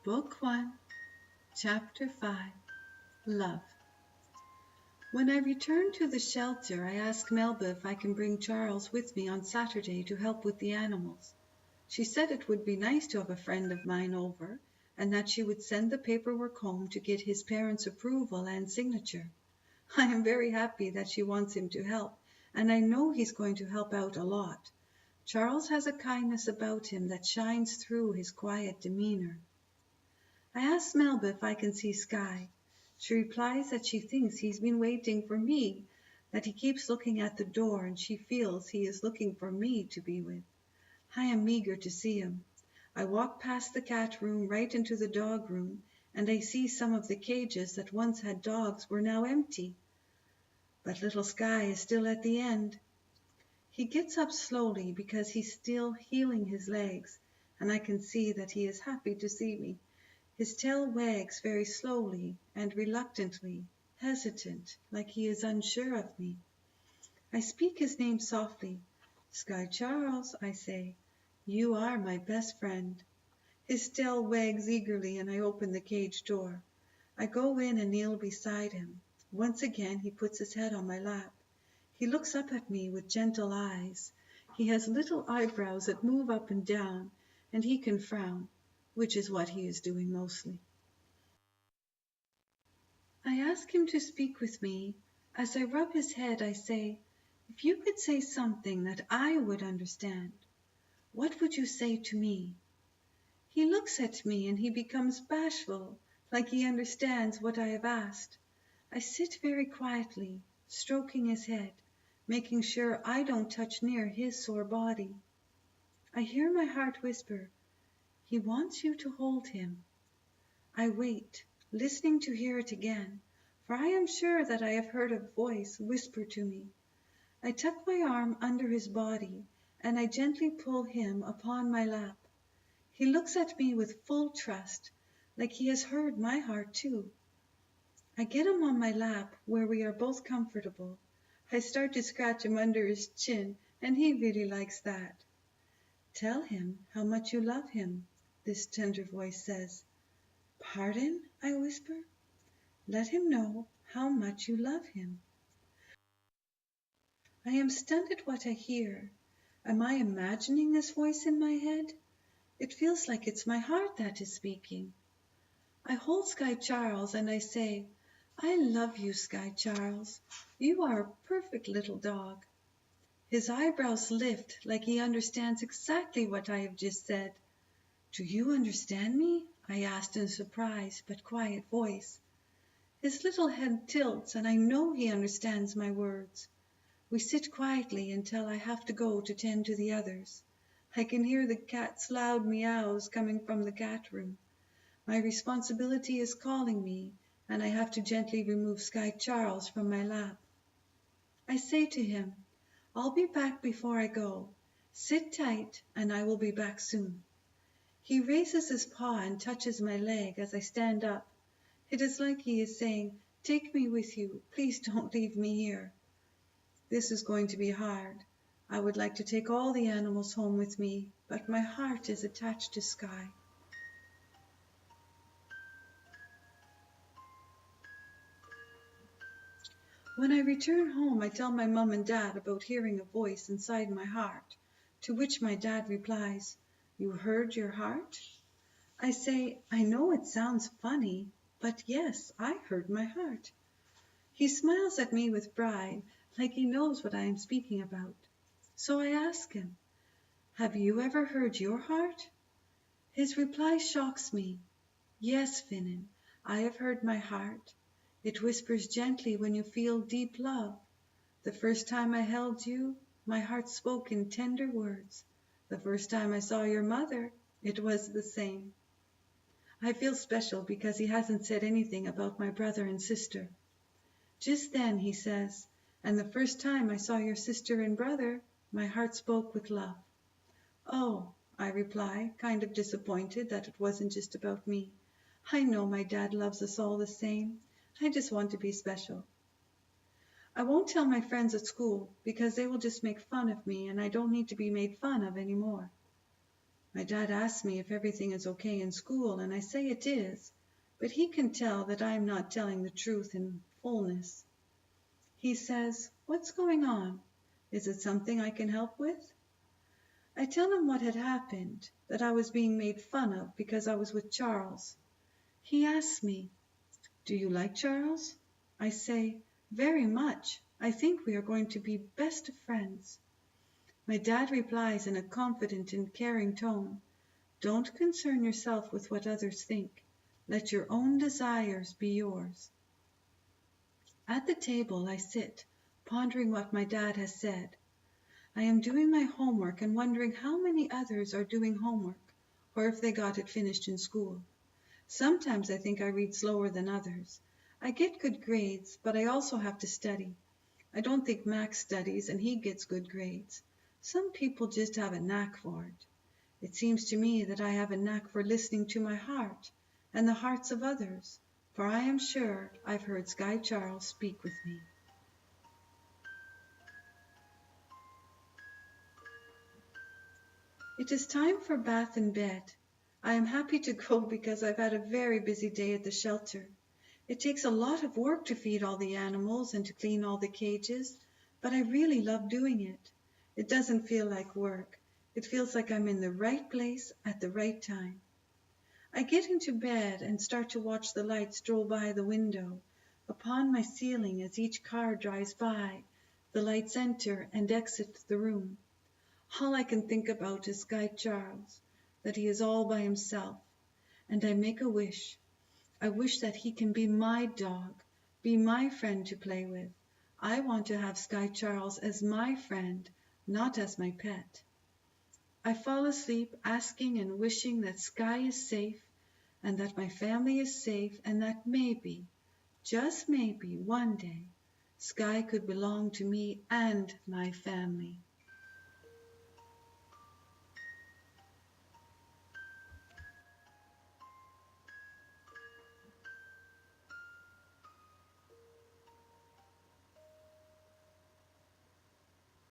Book 1, Chapter 5, Love. When I return to the shelter, I ask Melba if I can bring Charles with me on Saturday to help with the animals. She said it would be nice to have a friend of mine over, and that she would send the paperwork home to get his parents' approval and signature. I am very happy that she wants him to help, and I know he's going to help out a lot. Charles has a kindness about him that shines through his quiet demeanor. I ask Melba if I can see Skye. She replies that she thinks he's been waiting for me, that he keeps looking at the door, and she feels he is looking for me to be with. I am eager to see him. I walk past the cat room right into the dog room, and I see some of the cages that once had dogs were now empty. But little Skye is still at the end. He gets up slowly because he's still healing his legs, and I can see that he is happy to see me. His tail wags very slowly and reluctantly, hesitant, like he is unsure of me. I speak his name softly. "Skye Charles," I say. "You are my best friend." His tail wags eagerly, and I open the cage door. I go in and kneel beside him. Once again he puts his head on my lap. He looks up at me with gentle eyes. He has little eyebrows that move up and down, and he can frown, which is what he is doing mostly. I ask him to speak with me. As I rub his head, I say, "If you could say something that I would understand, what would you say to me?" He looks at me and he becomes bashful, like he understands what I have asked. I sit very quietly, stroking his head, making sure I don't touch near his sore body. I hear my heart whisper, "He wants you to hold him." I wait, listening to hear it again, for I am sure that I have heard a voice whisper to me. I tuck my arm under his body, and I gently pull him upon my lap. He looks at me with full trust, like he has heard my heart too. I get him on my lap, where we are both comfortable. I start to scratch him under his chin, and he really likes that. "Tell him how much you love him," this tender voice says. "Pardon?" I whisper. "Let him know how much you love him." I am stunned at what I hear. Am I imagining this voice in my head? It feels like it's my heart that is speaking. I hold Skye Charles and I say, "I love you, Skye Charles. You are a perfect little dog." His eyebrows lift like he understands exactly what I have just said. "Do you understand me?" I asked in a surprised but quiet voice. His little head tilts and I know he understands my words. We sit quietly until I have to go to tend to the others. I can hear the cat's loud meows coming from the cat room. My responsibility is calling me, and I have to gently remove Skye Charles from my lap. I say to him, "I'll be back before I go. Sit tight, and I will be back soon." He raises his paw and touches my leg as I stand up. It is like he is saying, "Take me with you. Please don't leave me here." This is going to be hard. I would like to take all the animals home with me, but my heart is attached to Skye. When I return home, I tell my mom and dad about hearing a voice inside my heart, to which my dad replies, "You heard your heart?" I say, "I know it sounds funny, but yes, I heard my heart." He smiles at me with pride, like he knows what I am speaking about. So I ask him, "Have you ever heard your heart?" His reply shocks me. "Yes, Finnan, I have heard my heart. It whispers gently when you feel deep love. The first time I held you, my heart spoke in tender words. The first time I saw your mother, it was the same." I feel special because he hasn't said anything about my brother and sister. Just then he says, "And the first time I saw your sister and brother, my heart spoke with love." "Oh," I reply, kind of disappointed that it wasn't just about me. "I know my dad loves us all the same. I just want to be special." I won't tell my friends at school because they will just make fun of me and I don't need to be made fun of anymore. My dad asks me if everything is okay in school, and I say it is, but he can tell that I am not telling the truth in fullness. He says, "What's going on? Is it something I can help with?" I tell him what had happened, that I was being made fun of because I was with Charles. He asks me, "Do you like Charles?" I say, "Very much. I think we are going to be best of friends." My dad replies in a confident and caring tone, "Don't concern yourself with what others think. Let your own desires be yours." At the table I sit, pondering what my dad has said. I am doing my homework and wondering how many others are doing homework, or if they got it finished in school. Sometimes I think I read slower than others. I get good grades, but I also have to study. I don't think Max studies and he gets good grades. Some people just have a knack for it. It seems to me that I have a knack for listening to my heart and the hearts of others, for I am sure I've heard Sky Charles speak with me. It is time for bath and bed. I am happy to go because I've had a very busy day at the shelter. It takes a lot of work to feed all the animals and to clean all the cages, but I really love doing it. It doesn't feel like work. It feels like I'm in the right place at the right time. I get into bed and start to watch the lights stroll by the window. Upon my ceiling, as each car drives by, the lights enter and exit the room. All I can think about is Sky Charles, that he is all by himself, and I make a wish. I wish that he can be my dog, be my friend to play with. I want to have Sky Charles as my friend, not as my pet. I fall asleep asking and wishing that Sky is safe, and that my family is safe, and that maybe, just maybe, one day, Sky could belong to me and my family.